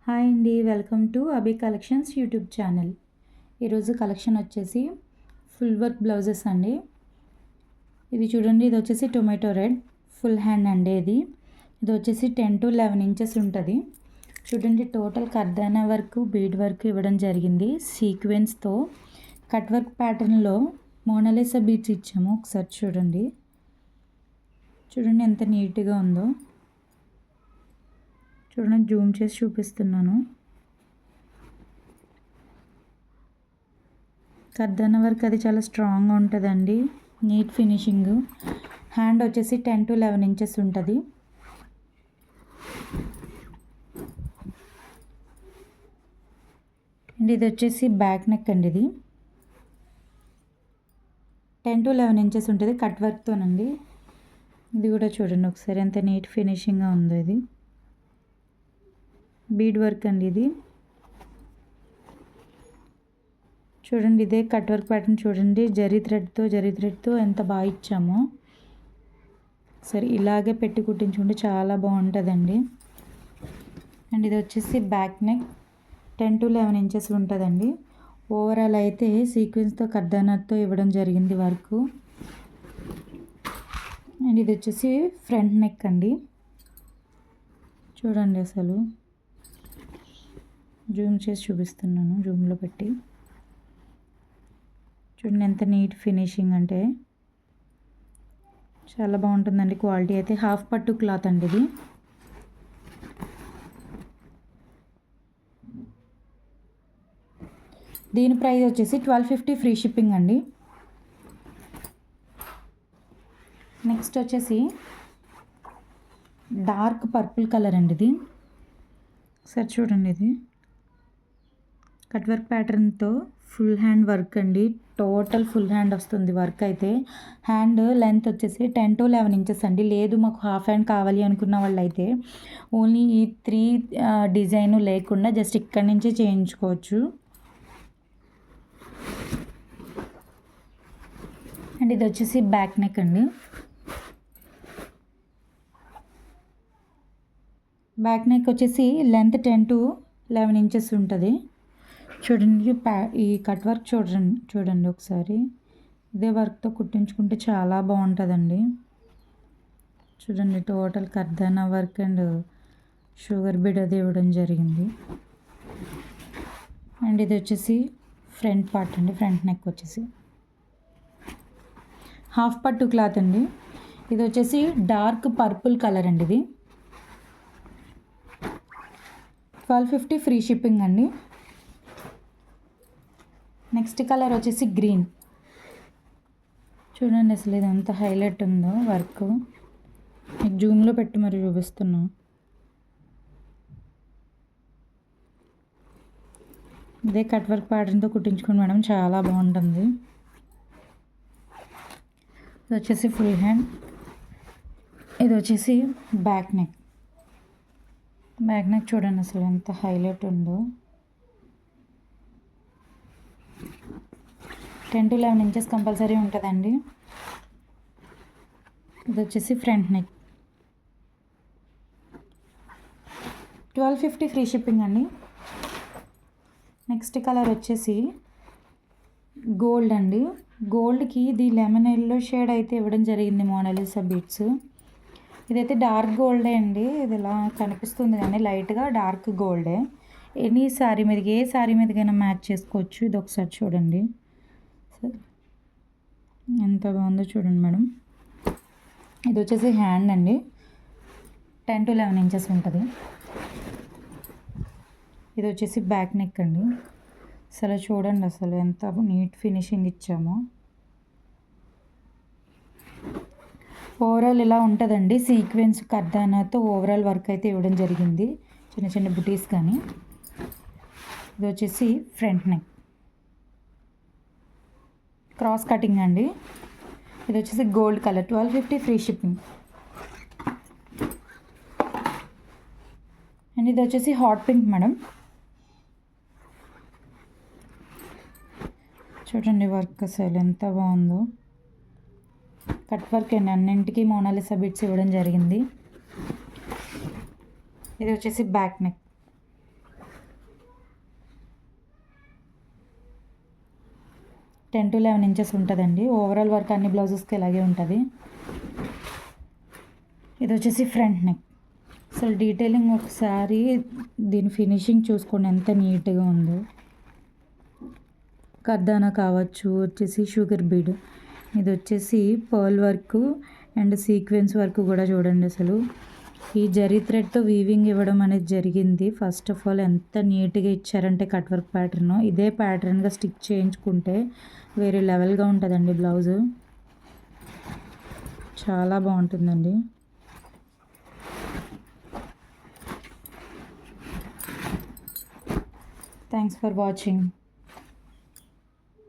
Hi అండి, welcome to Abhi collections YouTube channel. ఈరోజు collection వచ్చేసి ఫుల్ వర్క్ బ్లౌజెస్ అండి. ఇది చూడండి, ఇది వచ్చేసి టొమాటో రెడ్ ఫుల్ హ్యాండ్ అండి. ఇది వచ్చేసి 10 to 11 ఇంచెస్ ఉంటుంది. చూడండి, total kardana work, bead work ఇవ్వడం జరిగింది. సీక్వెన్స్తో కట్ వర్క్ ప్యాటర్న్లో మోనాలిసా బీడ్స్ ఇచ్చాము. ఒకసారి చూడండి ఎంత నీట్గా ఉందో. చూడండి, జూమ్ చేసి చూపిస్తున్నాను. కర్దానా వర్క్ అది చాలా స్ట్రాంగ్గా ఉంటుందండి, నీట్ ఫినిషింగ్. హ్యాండ్ వచ్చేసి 10 to 11 ఇంచెస్ ఉంటుంది. అండ్ ఇది వచ్చేసి బ్యాక్ నెక్ అండి. ఇది 10 to 11 ఇంచెస్ ఉంటుంది కట్ వర్క్తోనండి. ఇది కూడా చూడండి ఒకసారి ఎంత నీట్ ఫినిషింగ్గా ఉందో. ఇది బీడ్ వర్క్ అండి. ఇది చూడండి, ఇదే కట్ వర్క్ ప్యాటర్న్ చూడండి. జరీ థ్రెడ్తో ఎంత బాగా ఇచ్చామో. సరే, ఇలాగే పెట్టి కుట్టించుకుంటే చాలా బాగుంటుందండి. అండ్ ఇది వచ్చేసి బ్యాక్ నెక్ 10 to 11 ఇంచెస్ ఉంటుందండి. ఓవరాల్ అయితే సీక్వెన్స్తో కర్దానాతో ఇవ్వడం జరిగింది వర్క్. అండ్ ఇది వచ్చేసి ఫ్రంట్ నెక్ అండి. చూడండి, అసలు జూమ్ చేసి చూపిస్తున్నాను, జూమ్లో పెట్టి చూడండి ఎంత నీట్ ఫినిషింగ్ అంటే చాలా బాగుంటుందండి. క్వాలిటీ అయితే హాఫ్ పట్టు క్లాత్ అండి. ఇది దీని ప్రైస్ వచ్చేసి 1250 ఫ్రీ షిప్పింగ్ అండి. నెక్స్ట్ వచ్చేసి డార్క్ పర్పుల్ కలర్ అండి. ఇది సరే చూడండి, ఇది కట్ వర్క్ ప్యాటర్న్తో ఫుల్ హ్యాండ్ వర్క్ అండి. టోటల్ ఫుల్ హ్యాండ్ వస్తుంది వర్క్ అయితే. హ్యాండ్ లెంత్ వచ్చేసి 10 to 11 ఇంచెస్ అండి. లేదు మాకు హాఫ్ హ్యాండ్ కావాలి అనుకున్న వాళ్ళు అయితే ఓన్లీ ఈ 3 డిజైన్ లేకుండా జస్ట్ ఇక్కడి నుంచే చేయించుకోవచ్చు. అండ్ ఇది వచ్చేసి బ్యాక్ నెక్ అండి. బ్యాక్ నెక్ వచ్చేసి లెంత్ 10 to 11 ఇంచెస్ ఉంటుంది. చూడండి, ఈ కట్ వర్క్ చూడండి ఒకసారి. ఇదే వర్క్తో కుట్టించుకుంటే చాలా బాగుంటుందండి. చూడండి, total kardana work and sugar bead అది ఇవ్వడం జరిగింది. అండ్ ఇది వచ్చేసి ఫ్రంట్ పార్ట్ అండి. ఫ్రంట్ నెక్ వచ్చేసి హాఫ్ పట్టు క్లాత్ అండి. ఇది వచ్చేసి డార్క్ పర్పుల్ కలర్ అండి. ఇది 1250 ఫ్రీ షిప్పింగ్ అండి. నెక్స్ట్ కలర్ వచ్చేసి గ్రీన్. చూడండి అసలు ఇది ఎంత హైలైట్ ఉందో వర్క్. మీకు జూమ్లో పెట్టి మరి చూపిస్తున్నా. ఇదే కట్ వర్క్ ప్యాటర్న్తో కుట్టించుకోండి మేడం, చాలా బాగుంటుంది. ఇది వచ్చేసి ఫుల్ హ్యాండ్. ఇది వచ్చేసి బ్యాక్ నెక్. బ్యాక్ నెక్ చూడండి అసలు ఎంత హైలైట్ ఉందో. 10 to 11 ఇంచెస్ కంపల్సరీ ఉంటుందండి. ఇది వచ్చేసి ఫ్రంట్ నెక్. 1250 ఫ్రీ షిప్పింగ్ అండి. నెక్స్ట్ కలర్ వచ్చేసి గోల్డ్ అండి. గోల్డ్కి ఇది లెమన్ ఎల్లో షేడ్ అయితే ఇవ్వడం జరిగింది మోనాలిసా బీడ్స్. ఇదైతే డార్క్ గోల్డే అండి. ఇది ఇలా కనిపిస్తుంది కానీ లైట్గా డార్క్ గోల్డే. ఎనీ శారీ మీదకి, ఏ శారీ మీదకైనా మ్యాచ్ చేసుకోవచ్చు. ఇది ఒకసారి చూడండి ఎంత బాగుందో. చూడండి మేడం, ఇది వచ్చేసి హ్యాండ్ అండి. 10 to 11 ఇంచెస్ ఉంటుంది. ఇది వచ్చేసి బ్యాక్ నెక్ అండి. అసలు చూడండి అసలు ఎంత నీట్ ఫినిషింగ్ ఇచ్చామో. ఓవరాల్ ఇలా ఉంటుందండి. సీక్వెన్స్ కర్దానాతో ఓవరాల్ వర్క్ అయితే ఇవ్వడం జరిగింది, చిన్న చిన్న బుటీస్ కానీ. ఇది వచ్చేసి ఫ్రంట్ నెక్ క్రాస్ కటింగ్ అండి. ఇది వచ్చేసి gold colour. 1250 free shipping. And ఇది వచ్చేసి హాట్ పింక్ మేడం. చూడండి వర్క్ అసలు ఎంత బాగుందో. కట్ వర్క్ అండి, అన్నింటికి మోనాలిసా బిట్స్ ఇవ్వడం జరిగింది. ఇది వచ్చేసి బ్యాక్ నెక్. 10 to 11 ఇంచెస్ ఉంటుందండి. ఓవరాల్ వర్క్ అన్ని బ్లౌజెస్కి ఇలాగే ఉంటుంది. ఇది వచ్చేసి ఫ్రంట్ నెక్. అసలు డీటెయిలింగ్ ఒకసారి దీని ఫినిషింగ్ చూసుకోండి ఎంత నీట్గా ఉందో. కర్దానా కావచ్చు, వచ్చేసి షుగర్ బీడ్, ఇది వచ్చేసి pearl work and sequence work కూడా చూడండి. అసలు ఈ జరీ థ్రెడ్తో వీవింగ్ ఇవ్వడం అనేది జరిగింది. ఫస్ట్ ఆఫ్ ఆల్ ఎంత నీట్గా ఇచ్చారంటే కట్ వర్క్ ప్యాటర్న్, ఇదే ప్యాటర్న్గా స్టిక్ చేయించుకుంటే వేరే లెవెల్గా ఉంటుందండి బ్లౌజు. చాలా బాగుంటుందండి. Thanks for watching.